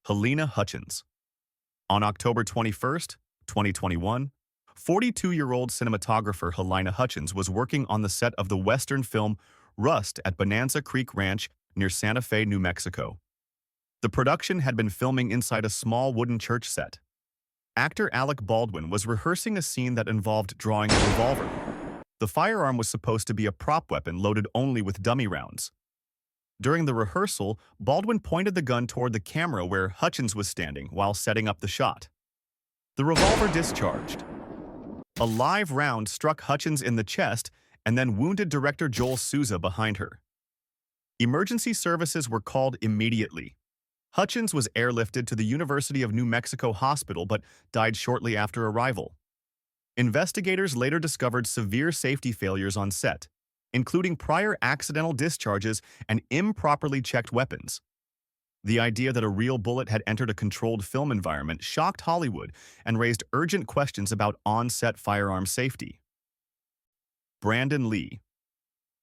Halyna Hutchins. On October 21, 2021, 42-year-old cinematographer Halyna Hutchins was working on the set of the Western film Rust at Bonanza Creek Ranch near Santa Fe, New Mexico. The production had been filming inside a small wooden church set. Actor Alec Baldwin was rehearsing a scene that involved drawing a revolver. The firearm was supposed to be a prop weapon loaded only with dummy rounds. During the rehearsal, Baldwin pointed the gun toward the camera where Hutchins was standing while setting up the shot. The revolver discharged. A live round struck Hutchins in the chest and then wounded director Joel Souza behind her. Emergency services were called immediately. Hutchins was airlifted to the University of New Mexico Hospital but died shortly after arrival. Investigators later discovered severe safety failures on set, including prior accidental discharges and improperly checked weapons. The idea that a real bullet had entered a controlled film environment shocked Hollywood and raised urgent questions about on-set firearm safety. Brandon Lee.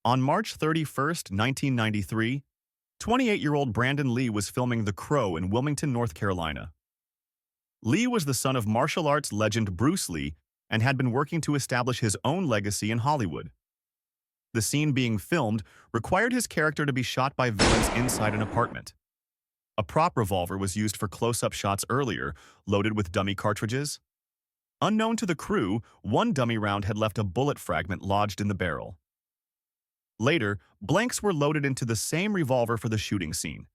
On March 31, 1993, 28-year-old Brandon Lee was filming The Crow in Wilmington, North Carolina. Lee was the son of martial arts legend Bruce Lee and had been working to establish his own legacy in Hollywood. The scene being filmed required his character to be shot by villains inside an apartment. A prop revolver was used for close-up shots earlier, loaded with dummy cartridges. Unknown to the crew, one dummy round had left a bullet fragment lodged in the barrel. Later, blanks were loaded into the same revolver for the shooting scene.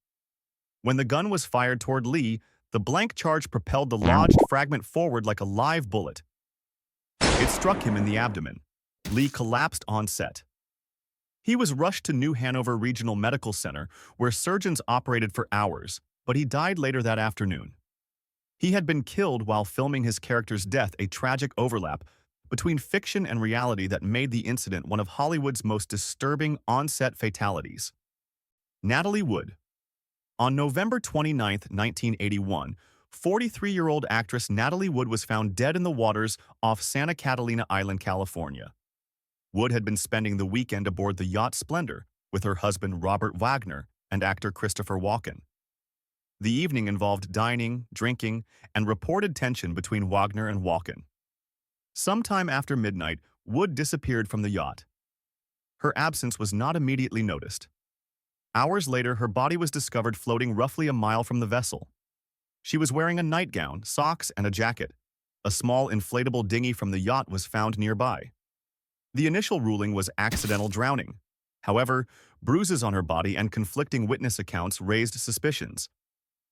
When the gun was fired toward Lee, the blank charge propelled the lodged fragment forward like a live bullet. It struck him in the abdomen. Lee collapsed on set. He was rushed to New Hanover Regional Medical Center, where surgeons operated for hours, but he died later that afternoon. He had been killed while filming his character's death, a tragic overlap between fiction and reality that made the incident one of Hollywood's most disturbing on-set fatalities. Natalie Wood. On November 29, 1981, 43-year-old actress Natalie Wood was found dead in the waters off Santa Catalina Island, California. Wood had been spending the weekend aboard the yacht Splendor with her husband Robert Wagner and actor Christopher Walken. The evening involved dining, drinking, and reported tension between Wagner and Walken. Sometime after midnight, Wood disappeared from the yacht. Her absence was not immediately noticed. Hours later, her body was discovered floating roughly a mile from the vessel. She was wearing a nightgown, socks, and a jacket. A small inflatable dinghy from the yacht was found nearby. The initial ruling was accidental drowning. However, bruises on her body and conflicting witness accounts raised suspicions.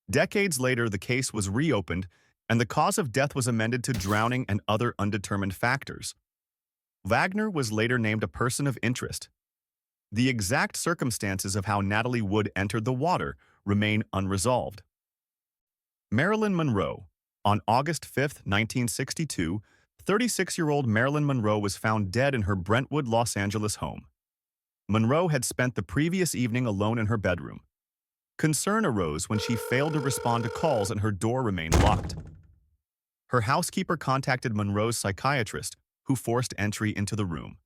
Decades later, the case was reopened, and the cause of death was amended to drowning and other undetermined factors. Wagner was later named a person of interest. The exact circumstances of how Natalie Wood entered the water remain unresolved. Marilyn Monroe. On August 5, 1962, 36-year-old Marilyn Monroe was found dead in her Brentwood, Los Angeles home. Monroe had spent the previous evening alone in her bedroom. Concern arose when she failed to respond to calls and her door remained locked. Her housekeeper contacted Monroe's psychiatrist, who forced entry into the room.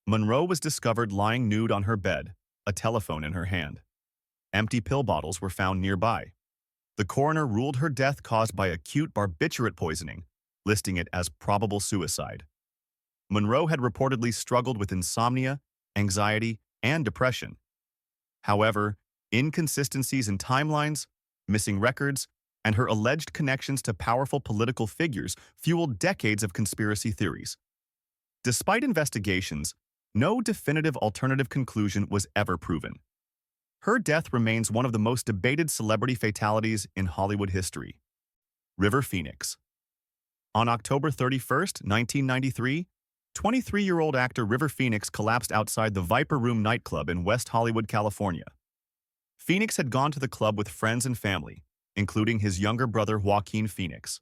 Monroe was discovered lying nude on her bed, a telephone in her hand. Empty pill bottles were found nearby. The coroner ruled her death caused by acute barbiturate poisoning, listing it as probable suicide. Monroe had reportedly struggled with insomnia, anxiety, and depression. However, inconsistencies in timelines, missing records, and her alleged connections to powerful political figures fueled decades of conspiracy theories. Despite investigations, no definitive alternative conclusion was ever proven. Her death remains one of the most debated celebrity fatalities in Hollywood history. River Phoenix. On October 31, 1993, 23-year-old actor River Phoenix collapsed outside the Viper Room nightclub in West Hollywood, California. Phoenix had gone to the club with friends and family, including his younger brother Joaquin Phoenix.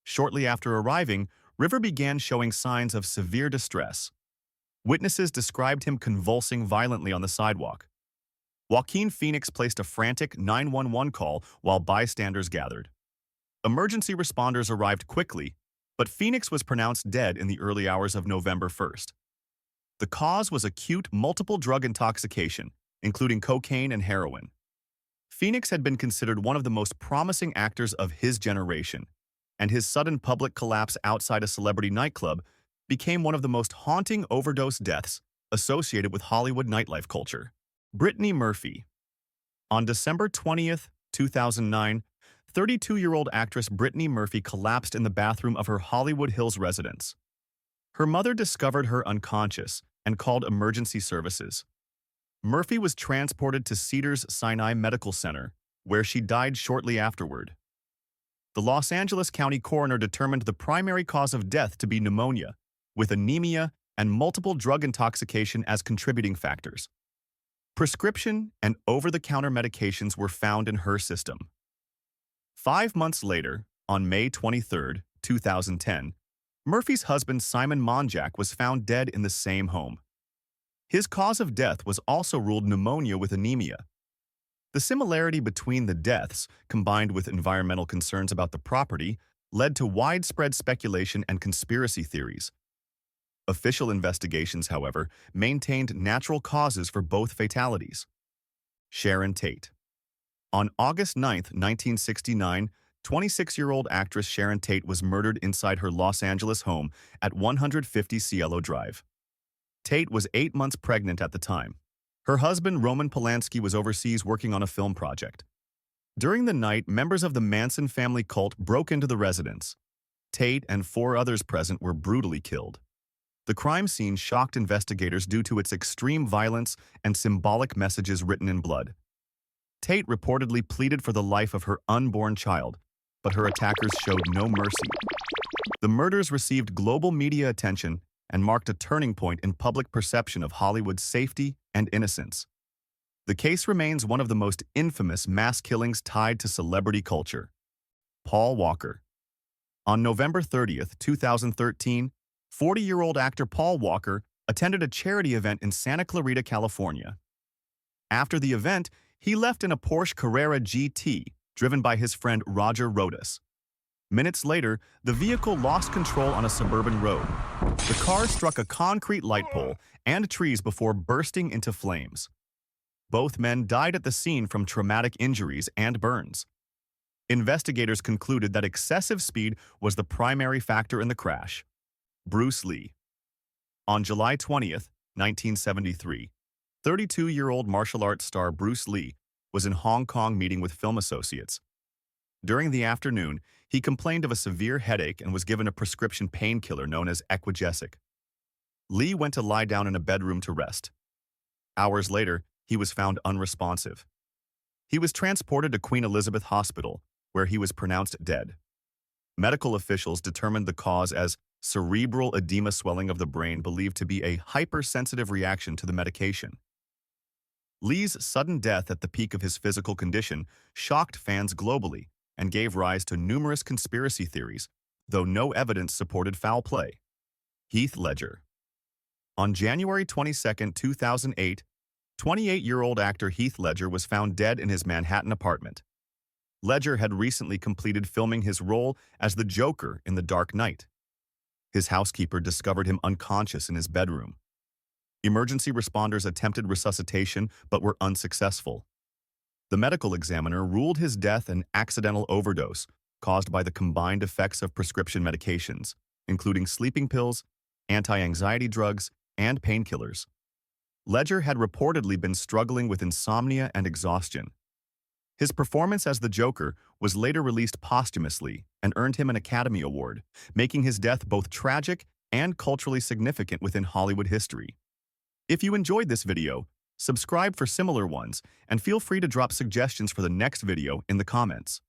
Shortly after arriving, River began showing signs of severe distress. Witnesses described him convulsing violently on the sidewalk. Joaquin Phoenix placed a frantic 911 call while bystanders gathered. Emergency responders arrived quickly, but Phoenix was pronounced dead in the early hours of November 1st. The cause was acute multiple drug intoxication, including cocaine and heroin. Phoenix had been considered one of the most promising actors of his generation, and his sudden public collapse outside a celebrity nightclub became one of the most haunting overdose deaths associated with Hollywood nightlife culture. Brittany Murphy. On December 20th, 2009, 32-year-old actress Brittany Murphy collapsed in the bathroom of her Hollywood Hills residence. Her mother discovered her unconscious and called emergency services. Murphy was transported to Cedars-Sinai Medical Center, where she died shortly afterward. The Los Angeles County coroner determined the primary cause of death to be pneumonia, with anemia and multiple drug intoxication as contributing factors. Prescription and over-the-counter medications were found in her system. 5 months later, on May 23, 2010, Murphy's husband Simon Monjack was found dead in the same home. His cause of death was also ruled pneumonia with anemia. The similarity between the deaths, combined with environmental concerns about the property, led to widespread speculation and conspiracy theories. Official investigations, however, maintained natural causes for both fatalities. Sharon Tate. On August 9, 1969, 26-year-old actress Sharon Tate was murdered inside her Los Angeles home at 150 Cielo Drive. Tate was 8 months pregnant at the time. Her husband, Roman Polanski, was overseas working on a film project. During the night, members of the Manson family cult broke into the residence. Tate and 4 others present were brutally killed. The crime scene shocked investigators due to its extreme violence and symbolic messages written in blood. Tate reportedly pleaded for the life of her unborn child, but her attackers showed no mercy. The murders received global media attention and marked a turning point in public perception of Hollywood's safety and innocence. The case remains one of the most infamous mass killings tied to celebrity culture. Paul Walker. On November 30, 2013, 40-year-old actor Paul Walker attended a charity event in Santa Clarita, California. After the event, he left in a Porsche Carrera GT, driven by his friend Roger Rodas. Minutes later, the vehicle lost control on a suburban road. The car struck a concrete light pole and trees before bursting into flames. Both men died at the scene from traumatic injuries and burns. Investigators concluded that excessive speed was the primary factor in the crash. Bruce Lee. On July 20, 1973, 32-year-old martial arts star Bruce Lee was in Hong Kong meeting with film associates. During the afternoon, he complained of a severe headache and was given a prescription painkiller known as Equigesic. Lee went to lie down in a bedroom to rest. Hours later, he was found unresponsive. He was transported to Queen Elizabeth Hospital, where he was pronounced dead. Medical officials determined the cause as cerebral edema, swelling of the brain believed to be a hypersensitive reaction to the medication. Lee's sudden death at the peak of his physical condition shocked fans globally and gave rise to numerous conspiracy theories, though no evidence supported foul play. Heath Ledger. On January 22, 2008, 28-year-old actor Heath Ledger was found dead in his Manhattan apartment. Ledger had recently completed filming his role as the Joker in The Dark Knight. His housekeeper discovered him unconscious in his bedroom. Emergency responders attempted resuscitation but were unsuccessful. The medical examiner ruled his death an accidental overdose caused by the combined effects of prescription medications, including sleeping pills, anti-anxiety drugs, and painkillers. Ledger had reportedly been struggling with insomnia and exhaustion. His performance as the Joker was later released posthumously and earned him an Academy Award, making his death both tragic and culturally significant within Hollywood history. If you enjoyed this video, subscribe for similar ones and feel free to drop suggestions for the next video in the comments.